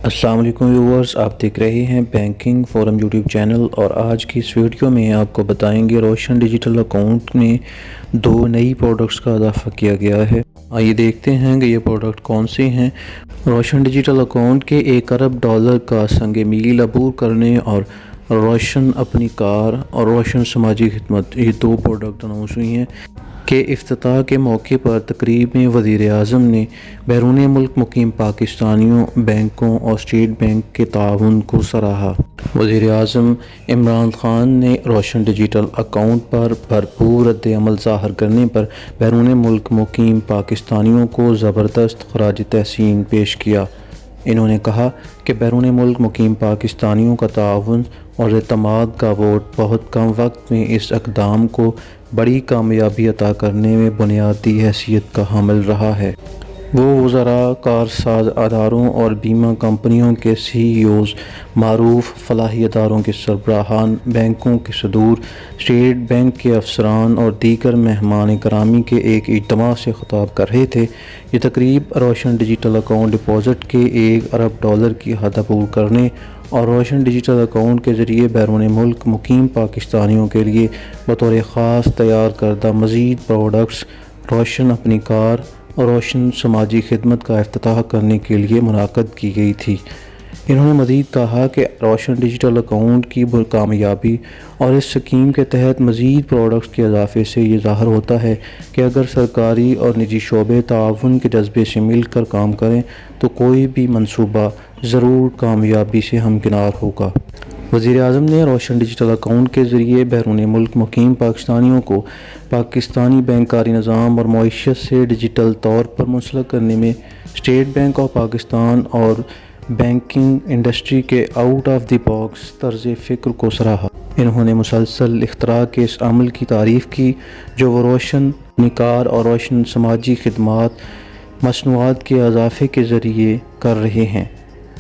السلام علیکم ویورز، آپ دیکھ رہے ہیں بینکنگ فورم یوٹیوب چینل، اور آج کی اس ویڈیو میں آپ کو بتائیں گے روشن ڈیجیٹل اکاؤنٹ میں 2 نئی پروڈکٹس کا اضافہ کیا گیا ہے۔ آئیے دیکھتے ہیں کہ یہ پروڈکٹ کون سے ہیں۔ روشن ڈیجیٹل اکاؤنٹ کے $1 ارب کا سنگ میل عبور کرنے اور روشن اپنی کار اور روشن سماجی خدمت، یہ 2 پروڈکٹ اناؤنس ہوئی ہیں کے افتتاح کے موقع پر تقریب میں وزیر اعظم نے بیرون ملک مقیم پاکستانیوں، بینکوں اور اسٹیٹ بینک کے تعاون کو سراہا۔ وزیر اعظم عمران خان نے روشن ڈیجیٹل اکاؤنٹ پر بھرپور رد عمل ظاہر کرنے پر بیرون ملک مقیم پاکستانیوں کو زبردست خراج تحسین پیش کیا۔ انہوں نے کہا کہ بیرون ملک مقیم پاکستانیوں کا تعاون اور اعتماد کا ووٹ بہت کم وقت میں اس اقدام کو بڑی کامیابی عطا کرنے میں بنیادی حیثیت کا حامل رہا ہے۔ وہ وزراء، کارساز اداروں اور بیمہ کمپنیوں کے CEO، معروف فلاحی اداروں کے سربراہان، بینکوں کے صدور، اسٹیٹ بینک کے افسران اور دیگر مہمان گرامی کے ایک اجتماع سے خطاب کر رہے تھے۔ یہ تقریب روشن ڈیجیٹل اکاؤنٹ ڈپازٹ کے $1 ارب کی حد عبور کرنے اور روشن ڈیجیٹل اکاؤنٹ کے ذریعے بیرون ملک مقیم پاکستانیوں کے لیے بطور خاص تیار کردہ مزید پروڈکٹس روشن اپنی کار اور روشن سماجی خدمت کا افتتاح کرنے کے لیے منعقد کی گئی تھی۔ انہوں نے مزید کہا کہ روشن ڈیجیٹل اکاؤنٹ کی کامیابی اور اس اسکیم کے تحت مزید پروڈکٹس کے اضافے سے یہ ظاہر ہوتا ہے کہ اگر سرکاری اور نجی شعبے تعاون کے جذبے سے مل کر کام کریں تو کوئی بھی منصوبہ ضرور کامیابی سے ہمکنار ہوگا۔ وزیر اعظم نے روشن ڈیجیٹل اکاؤنٹ کے ذریعے بیرون ملک مقیم پاکستانیوں کو پاکستانی بینکاری نظام اور معیشت سے ڈیجیٹل طور پر منسلک کرنے میں اسٹیٹ بینک آف پاکستان اور بینکنگ انڈسٹری کے آؤٹ آف دی باکس طرز فکر کو سراہا۔ انہوں نے مسلسل اختراع کے اس عمل کی تعریف کی جو وہ روشن اپنی کار اور روشن سماجی خدمات مصنوعات کے اضافے کے ذریعے کر رہے ہیں۔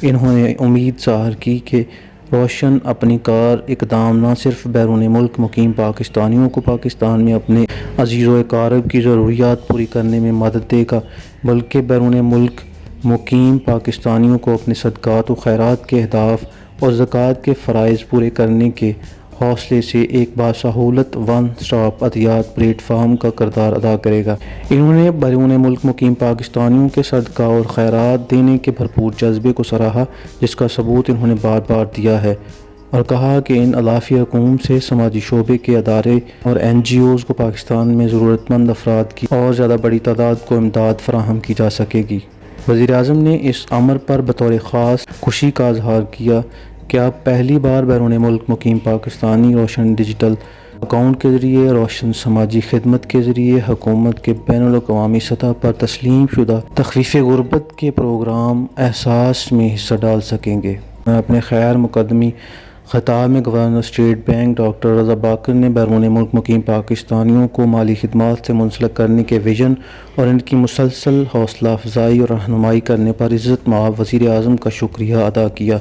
انہوں نے امید ظاہر کی کہ روشن اپنی کار اقدام نہ صرف بیرون ملک مقیم پاکستانیوں کو پاکستان میں اپنے عزیز و اقارب کی ضروریات پوری کرنے میں مدد دے گا، بلکہ بیرون ملک مقیم پاکستانیوں کو اپنے صدقات و خیرات کے اہداف اور زکوٰۃ کے فرائض پورے کرنے کے حوصلے سے ایک باسہولت ون اسٹاپ عطیات پلیٹ فارم کا کردار ادا کرے گا۔ انہوں نے بیرون ملک مقیم پاکستانیوں کے صدقہ اور خیرات دینے کے بھرپور جذبے کو سراہا، جس کا ثبوت انہوں نے بار بار دیا ہے، اور کہا کہ ان اضافی رقوم سے سماجی شعبے کے ادارے اور NGOs کو پاکستان میں ضرورت مند افراد کی اور زیادہ بڑی تعداد کو امداد فراہم کی جا سکے گی۔ وزیر اعظم نے اس امر پر بطور خاص خوشی کا اظہار کیا کہ اب پہلی بار بیرون ملک مقیم پاکستانی روشن ڈیجیٹل اکاؤنٹ کے ذریعے روشن سماجی خدمت کے ذریعے حکومت کے بین الاقوامی سطح پر تسلیم شدہ تخفیف غربت کے پروگرام احساس میں حصہ ڈال سکیں گے۔ میں اپنے خیر مقدمی خطاب میں گورنر اسٹیٹ بینک ڈاکٹر رضا باقر نے بیرون ملک مقیم پاکستانیوں کو مالی خدمات سے منسلک کرنے کے ویژن اور ان کی مسلسل حوصلہ افزائی اور رہنمائی کرنے پر عزت مآب وزیر اعظم کا شکریہ ادا کیا۔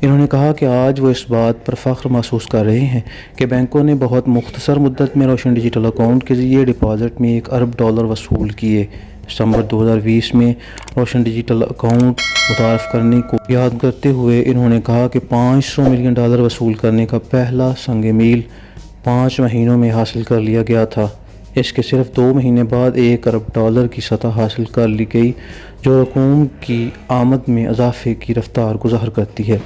انہوں نے کہا کہ آج وہ اس بات پر فخر محسوس کر رہے ہیں کہ بینکوں نے بہت مختصر مدت میں روشن ڈیجیٹل اکاؤنٹ کے ذریعے ڈپازٹ میں $1 ارب وصول کیے۔ ستمبر 2020 میں روشن ڈیجیٹل اکاؤنٹ متعارف کرنے کو یاد کرتے ہوئے انہوں نے کہا کہ $500 ملین وصول کرنے کا پہلا سنگ میل 5 مہینوں میں حاصل کر لیا گیا تھا۔ اس کے صرف 2 مہینے بعد $1 ارب کی سطح حاصل کر لی گئی، جو رقوم کی آمد میں اضافے کی رفتار کو ظاہر کرتی ہے۔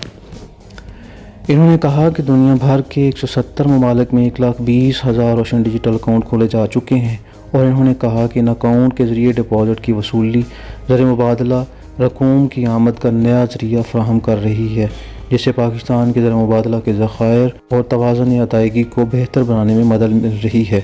انہوں نے کہا کہ دنیا بھر کے 170 ممالک میں 1,20,000 روشن ڈیجیٹل اکاؤنٹ کھولے جا چکے ہیں، اور انہوں نے کہا کہ ان اکاؤنٹ کے ذریعے ڈپازٹ کی وصولی زر مبادلہ رقوم کی آمد کا نیا ذریعہ فراہم کر رہی ہے، جس سے پاکستان کے زر مبادلہ کے ذخائر اور توازن ادائیگی کو بہتر بنانے میں مدد مل رہی ہے۔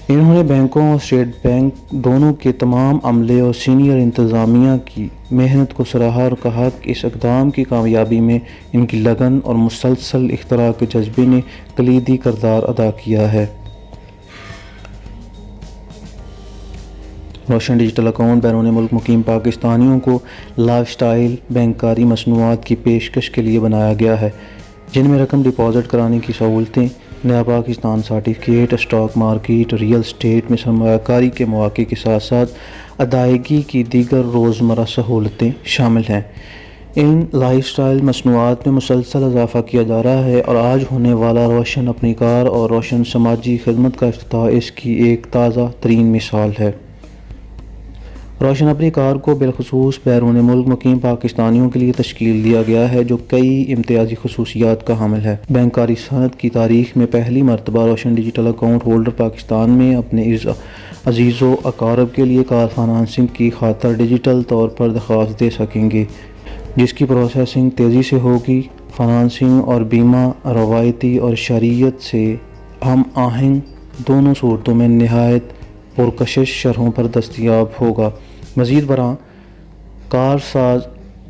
انہوں نے بینکوں اور اسٹیٹ بینک دونوں کے تمام عملے اور سینئر انتظامیہ کی محنت کو سراہا اور کہا کہ اس اقدام کی کامیابی میں ان کی لگن اور مسلسل اختراع کے جذبے نے کلیدی کردار ادا کیا ہے۔ روشن ڈیجیٹل اکاؤنٹ بیرون ملک مقیم پاکستانیوں کو لائف سٹائل بینکاری مصنوعات کی پیشکش کے لیے بنایا گیا ہے، جن میں رقم ڈپازٹ کرانے کی سہولتیں، نیا Pakistan certificate, stock market, real estate میں سرمایہ کاری کے مواقع کے ساتھ ساتھ ادائیگی کی دیگر روزمرہ سہولتیں شامل ہیں۔ ان لائف سٹائل مصنوعات میں مسلسل اضافہ کیا جا رہا ہے اور آج ہونے والا روشن اپنی کار اور روشن سماجی خدمت کا افتتاح اس کی ایک تازہ ترین مثال ہے۔ روشن اپنی کار کو بالخصوص بیرون ملک مقیم پاکستانیوں کے لیے تشکیل دیا گیا ہے جو کئی امتیازی خصوصیات کا حامل ہے۔ بینکاری صنعت کی تاریخ میں پہلی مرتبہ روشن ڈیجیٹل اکاؤنٹ ہولڈر پاکستان میں اپنے عزیز و اقارب کے لیے کار فنانسنگ کی خاطر ڈیجیٹل طور پر درخواست دے سکیں گے، جس کی پروسیسنگ تیزی سے ہوگی۔ فنانسنگ اور بیمہ روایتی اور شریعت سے ہم آہنگ دونوں صورتوں میں نہایت پرکشش شرحوں پر دستیاب ہوگا۔ مزید برآں کار ساز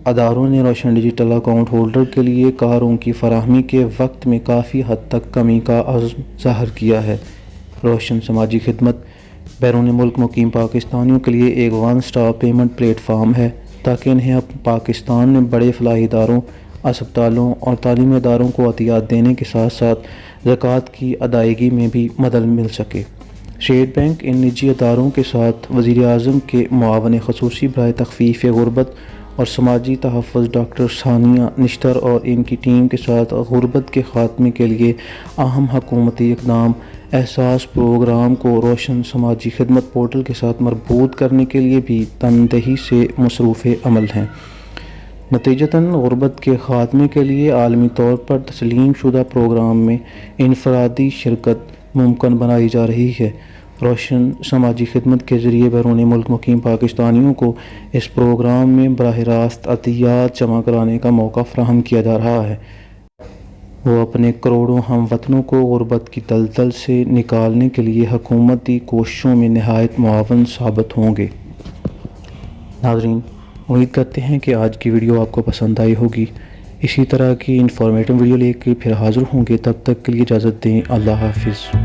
اداروں نے روشن ڈیجیٹل اکاؤنٹ ہولڈر کے لیے کاروں کی فراہمی کے وقت میں کافی حد تک کمی کا عزم ظاہر کیا ہے۔ روشن سماجی خدمت بیرون ملک مقیم پاکستانیوں کے لیے ایک one stop payment plate form ہے تاکہ انہیں پاکستان میں بڑے فلاحی اداروں، اسپتالوں اور تعلیمی اداروں کو عطیات دینے کے ساتھ ساتھ زکوٰۃ کی ادائیگی میں بھی مدد مل سکے۔ اسٹیٹ بینک ان نجی اداروں کے ساتھ وزیر اعظم کے معاون خصوصی برائے تخفیف غربت اور سماجی تحفظ ڈاکٹر ثانیہ نشتر اور ان کی ٹیم کے ساتھ غربت کے خاتمے کے لیے اہم حکومتی اقدام احساس پروگرام کو روشن سماجی خدمت پورٹل کے ساتھ مربوط کرنے کے لیے بھی تندہی سے مصروف عمل ہیں۔ نتیجتاً غربت کے خاتمے کے لیے عالمی طور پر تسلیم شدہ پروگرام میں انفرادی شرکت ممکن بنائی جا رہی ہے۔ روشن سماجی خدمت کے ذریعے بیرون ملک مقیم پاکستانیوں کو اس پروگرام میں براہ راست عطیات جمع کرانے کا موقع فراہم کیا جا رہا ہے۔ وہ اپنے کروڑوں ہم وطنوں کو غربت کی دلدل سے نکالنے کے لیے حکومتی کوششوں میں نہایت معاون ثابت ہوں گے۔ ناظرین، امید کرتے ہیں کہ آج کی ویڈیو آپ کو پسند آئی ہوگی۔ اسی طرح کی انفارمیٹو ویڈیو لے کے پھر حاضر ہوں گے، تب تک کے لیے اجازت دیں۔ اللہ حافظ۔